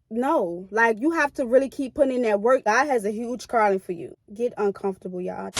No, like, you have to really keep putting in that work. God has a huge calling for you. Get uncomfortable, y'all.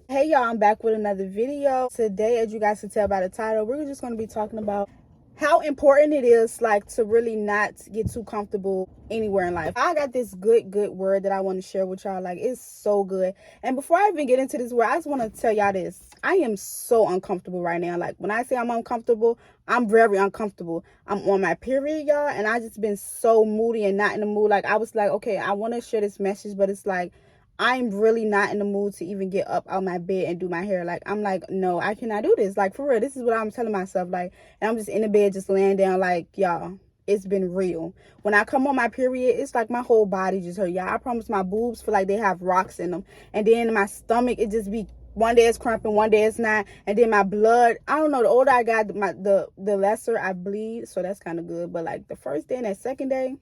Hey y'all, I'm back with another video. Today, as you guys can tell by the title, we're just going to be talking about how important it is, like, to really not get too comfortable anywhere in life. I got this good word that I want to share with y'all. Like, it's so good. And before I even get into this word, I just want to tell y'all this. I am so uncomfortable right now. Like, when I say I'm uncomfortable, I'm very uncomfortable. I'm on my period, y'all, and I just been so moody and not in the mood. Like, I was like, okay, I want to share this message, but it's like, I'm really not in the mood to even get up out my bed and do my hair. Like, I'm like, no, I cannot do this. Like, for real, this is what I'm telling myself. Like, and I'm just in the bed, just laying down. Like, y'all, it's been real. When I come on my period, it's like my whole body just hurt, y'all. I promise my boobs feel like they have rocks in them. And then my stomach, it just be, one day it's cramping, one day it's not. And then my blood, I don't know, the older I got, the lesser I bleed. So that's kind of good. But like the first day and that second day,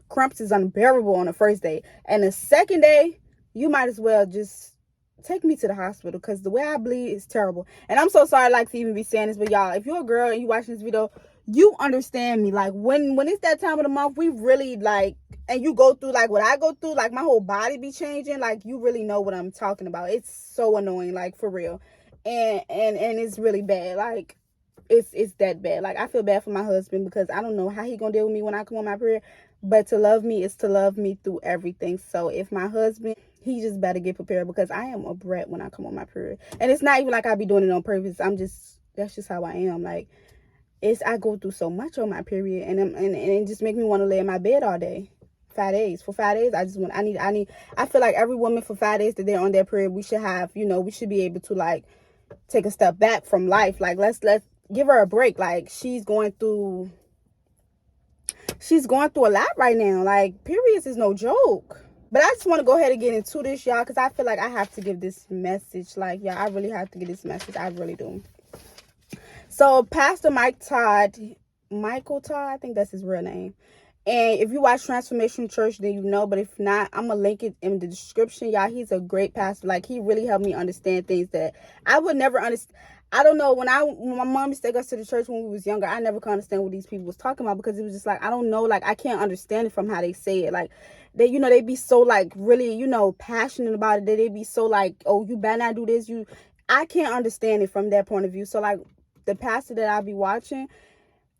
cramps is unbearable on the first day, and the second day you might as well just take me to the hospital, because the way I bleed is terrible. And I'm so sorry, like, to even be saying this, but y'all, if you're a girl and you watching this video, you understand me. Like, when it's that time of the month, we really, like, and you go through like what I go through, like my whole body be changing. Like, you really know what I'm talking about. It's so annoying, like, for real. And it's really bad. Like, it's that bad. Like, I feel bad for my husband, because I don't know how he gonna deal with me when I come on my period. But to love me is to love me through everything. So if my husband, he just better get prepared, because I am a brat when I come on my period. And it's not even like I be doing it on purpose. That's just how I am. Like, I go through so much on my period, and it just make me want to lay in my bed all day. 5 days. For 5 days, I feel like every woman, for 5 days that they're on their period, we should have, we should be able to, like, take a step back from life. Like, let's give her a break. Like, she's going through a lot right now. Like, periods is no joke. But I just want to go ahead and get into this, y'all, because I feel like I have to give this message. Like, yeah, I really have to give this message. I really do. So Pastor Michael Todd, I think that's his real name. And if you watch Transformation Church, then you know. But if not, I'm going to link it in the description, y'all. He's a great pastor. Like, he really helped me understand things that I would never understand. I don't know, when my mom used to take us to the church when we was younger, I never could understand what these people was talking about, because it was just like, I don't know, like, I can't understand it from how they say it. Like, they be so, like, really, passionate about it. They be so, like, oh, you better not do this. I can't understand it from that point of view. So, like, the pastor that I be watching,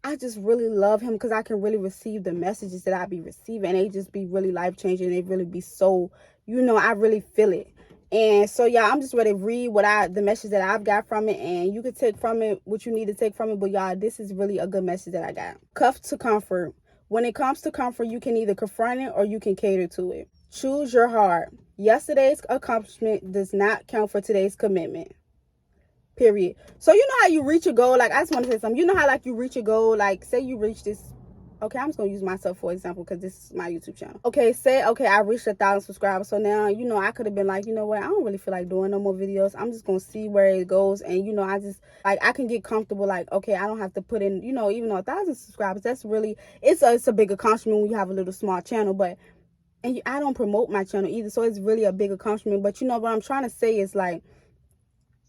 I just really love him, because I can really receive the messages that I be receiving. And they just be really life-changing. They really be so, I really feel it. And so, y'all, I'm just ready to read the message that I've got from it. And you can take from it what you need to take from it. But, y'all, this is really a good message that I got. Cuffed to comfort. When it comes to comfort, you can either confront it or you can cater to it. Choose your heart. Yesterday's accomplishment does not count for today's commitment. Period. So, you know how you reach a goal? Like, I just want to say something. You know how, like, you reach a goal? Like, say you reach this. Okay, I'm just going to use myself for example, because this is my YouTube channel. Okay, I reached 1,000 subscribers. So now, I could have been like, you know what? I don't really feel like doing no more videos. I'm just going to see where it goes. And, I just, like, I can get comfortable. Like, okay, I don't have to put in, even though 1,000 subscribers, that's really, it's a big accomplishment when you have a little small channel. But, and I don't promote my channel either. So it's really a big accomplishment. But, what I'm trying to say is, like,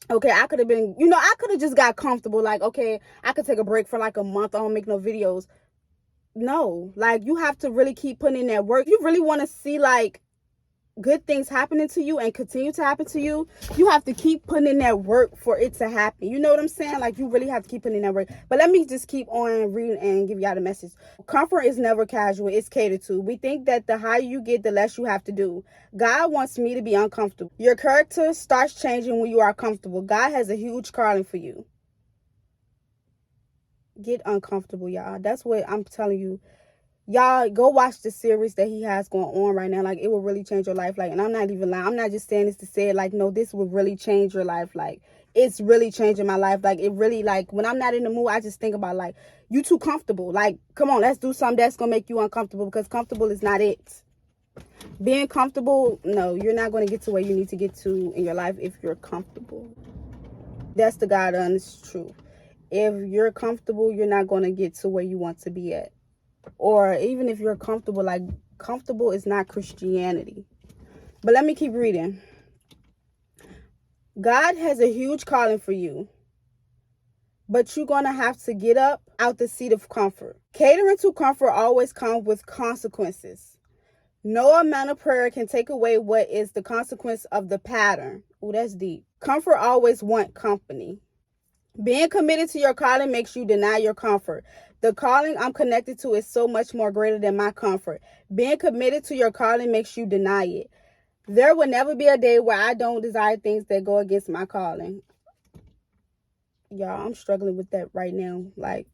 okay, I could have been, I could have just got comfortable. Like, okay, I could take a break for like a month. I don't make no videos. No, like, you have to really keep putting in that work. You really want to see, like, good things happening to you and continue to happen to you. You have to keep putting in that work for it to happen. You know what I'm saying? Like, you really have to keep putting in that work. But let me just keep on reading and give y'all the message. Comfort is never casual. It's catered to. We think that the higher you get, the less you have to do. God wants me to be uncomfortable. Your character starts changing when you are comfortable. God has a huge calling for you. Get uncomfortable, y'all. That's what I'm telling you. Y'all, go watch the series that he has going on right now. Like, it will really change your life. Like, and I'm not even lying. I'm not just saying this to say it. Like, no, this will really change your life. Like, it's really changing my life. Like, it really, like, when I'm not in the mood, I just think about, like, you too comfortable. Like, come on, let's do something that's gonna make you uncomfortable, because comfortable is not it. Being comfortable, no, you're not going to get to where you need to get to in your life if you're comfortable. That's the God honest truth. If you're comfortable, you're not going to get to where you want to be at. Or even if you're comfortable, like, comfortable is not Christianity. But let me keep reading. God has a huge calling for you. but you're going to have to get up out the seat of comfort. Catering to comfort always comes with consequences. No amount of prayer can take away what is the consequence of the pattern. Oh, that's deep. Comfort always want company. Being committed to your calling makes you deny your comfort. The calling I'm connected to is so much more greater than my comfort. Being committed to your calling makes you deny it. There will never be a day where I don't desire things that go against my calling. Y'all, I'm struggling with that right now. Like,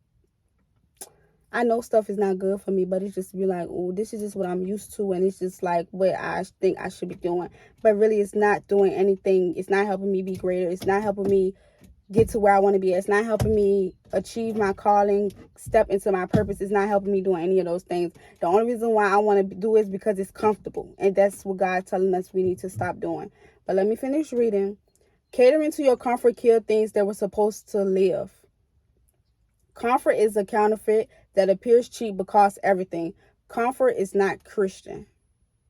I know stuff is not good for me, but it's just be like, oh, this is just what I'm used to, and it's just like what I think I should be doing. But really, it's not doing anything. It's not helping me be greater. It's not helping me get to where I want to be. It's not helping me achieve my calling, step into my purpose. It's not helping me doing any of those things. The only reason why I want to do it is because it's comfortable, and that's what God's telling us we need to stop doing. But let me finish reading. Catering to your comfort killed things that were supposed to live. Comfort is a counterfeit that appears cheap but costs everything. Comfort is not Christian.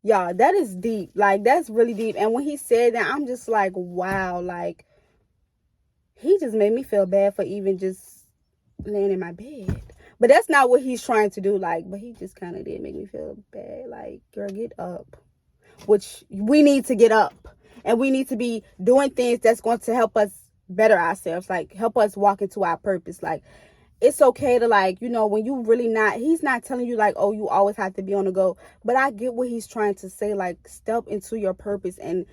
Y'all, that is deep. Like, that's really deep. And when he said that, I'm just like, wow. Like, he just made me feel bad for even just laying in my bed. But that's not what he's trying to do. Like, but he just kind of did make me feel bad. Like, girl, get up. Which we need to get up. And we need to be doing things that's going to help us better ourselves. Like, help us walk into our purpose. Like, it's okay to, like, you know, when you really not, he's not telling you like, oh, you always have to be on the go. But I get what he's trying to say. Like, step into your purpose. And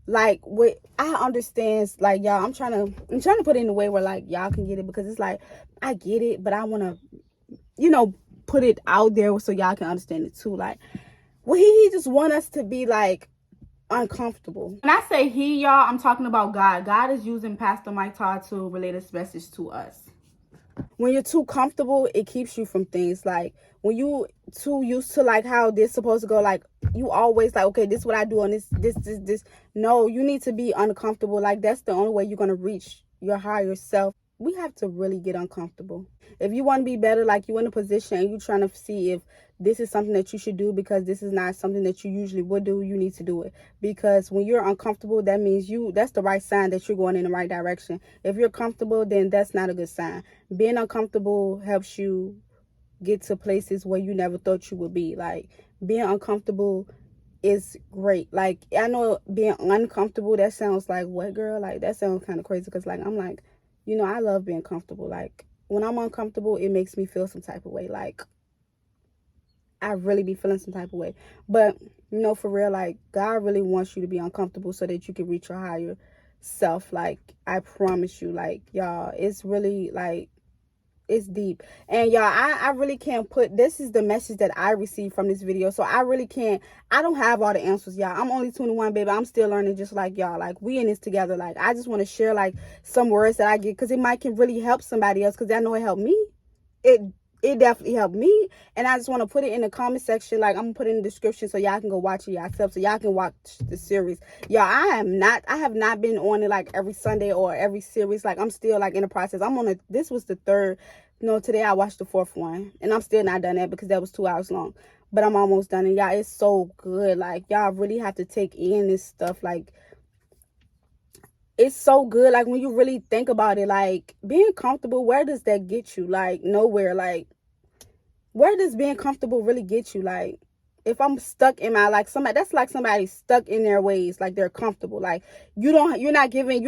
like, what I understand, like, y'all, I'm trying to put it in a way where like y'all can get it, because it's like, I get it, but I want to, you know, put it out there so y'all can understand it too. Like, well, he just want us to be like uncomfortable. When I say he, y'all, I'm talking about God. God is using Pastor Mike Todd to relay this message to us. When you're too comfortable, it keeps you from things. Like, when you too used to like how this supposed to go, like, you always like, okay, this is what I do on this. No, you need to be uncomfortable. Like, that's the only way you're gonna reach your higher self. We have to really get uncomfortable. If you want to be better, like, you in a position and you trying to see if this is something that you should do because this is not something that you usually would do, you need to do it. Because when you're uncomfortable, that means that's the right sign that you're going in the right direction. If you're comfortable, then that's not a good sign. Being uncomfortable helps you get to places where you never thought you would be. Like, being uncomfortable is great. Like, I know being uncomfortable, that sounds like, what, girl? Like, that sounds kind of crazy, because like, I'm like, you know, I love being comfortable. Like, when I'm uncomfortable, it makes me feel some type of way. Like, I really be feeling some type of way. But, you know, for real, like, God really wants you to be uncomfortable so that you can reach your higher self. Like, I promise you, like, y'all, it's really, like, it's deep. And y'all, I really can't put, this is the message that I received from this video. So I really can't, I don't have all the answers, y'all. I'm only 21, baby. I'm still learning just like y'all. Like, we in this together. Like, I just want to share like some words that I get, because it might can really help somebody else, because I know it helped me. It definitely helped me. And I just want to put it in the comment section. Like, I'm gonna put it in the description so y'all can go watch it yourself, so y'all can watch the series. Y'all, I have not been on it like every Sunday or every series. Like, I'm still like in the process. This was the third. No, today I watched the fourth one, and I'm still not done that because that was 2 hours long. But I'm almost done. And y'all, it's so good. Like, y'all really have to take in this stuff. Like, it's so good. Like, when you really think about it, like, being comfortable, where does that get you? Like, nowhere. Like, where does being comfortable really get you? Like, if I'm stuck in my, like, somebody, that's like somebody stuck in their ways, like they're comfortable. Like, you're not giving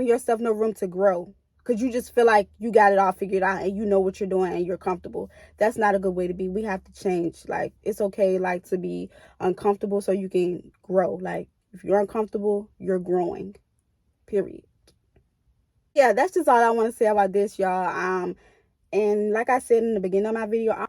yourself no room to grow, because you just feel like you got it all figured out and you know what you're doing and you're comfortable. That's not a good way to be. We have to change. Like, it's okay, like, to be uncomfortable so you can grow. Like, if you're uncomfortable, you're growing, period. Yeah, that's just all I want to say about this, y'all. And like I said in the beginning of my video,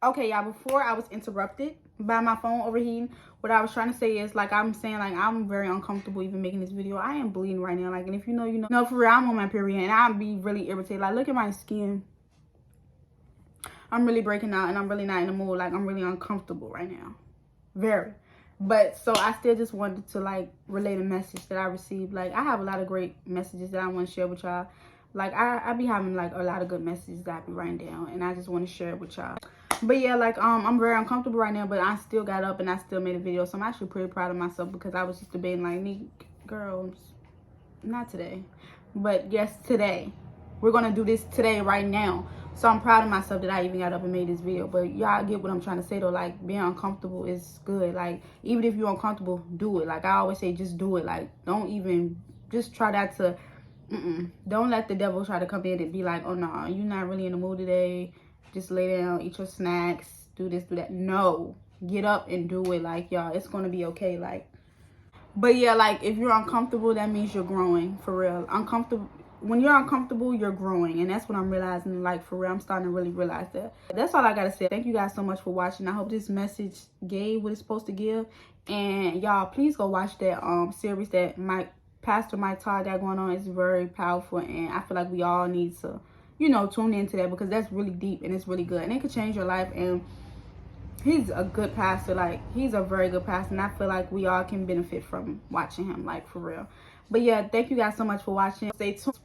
okay, y'all, before I was interrupted by my phone overheating, what I was trying to say is, like, I'm saying, like, I'm very uncomfortable even making this video. I am bleeding right now. Like, and if you know, you know. No, for real, I'm on my period, and I'll be really irritated. Like, look at my skin. I'm really breaking out, and I'm really not in the mood. Like, I'm really uncomfortable right now. Very. But, so I still just wanted to, like, relay the message that I received. Like, I have a lot of great messages that I want to share with y'all. Like, I be having, like, a lot of good messages that I be writing down, and I just want to share it with y'all. But yeah, like, I'm very uncomfortable right now, but I still got up and I still made a video. So I'm actually pretty proud of myself, because I was just debating, like, girls, not today, but yes, today. we're gonna do this today, right now. So I'm proud of myself that I even got up and made this video. But y'all get what I'm trying to say though. Like, being uncomfortable is good. Like, even if you're uncomfortable, do it. Like I always say, just do it. Like, don't even, just try not to, don't let the devil try to come in and be like, oh no, you're not really in the mood today, just lay down, eat your snacks, do this, do that. No, get up and do it. Like, y'all, it's gonna be okay. Like, but yeah, like, if you're uncomfortable, that means you're growing, for real. Uncomfortable, when you're uncomfortable, you're growing. And that's what I'm realizing. Like, for real, I'm starting to really realize that. That's all I gotta say. Thank you guys so much for watching. I hope this message gave what it's supposed to give. And y'all, please go watch that series that Pastor Mike Todd got going on. It's very powerful, and I feel like we all need to, you know, tune into that, because that's really deep and it's really good, and it could change your life. And he's a good pastor. Like, he's a very good pastor, and I feel like we all can benefit from watching him, like, for real. But yeah, thank you guys so much for watching. Stay tuned.